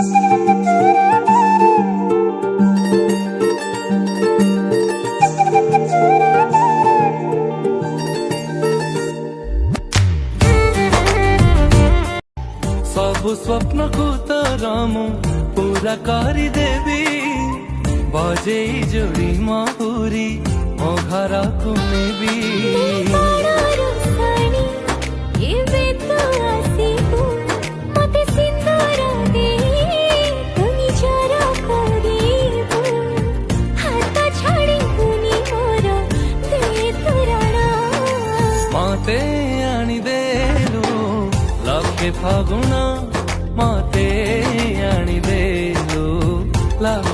सबु स्वप्न को तोरा मु पूरा करी देवी बजे जोड़ी महुरी मो घर को नेबी मते आनी देलु लव के फागुना मते आनी देलु लव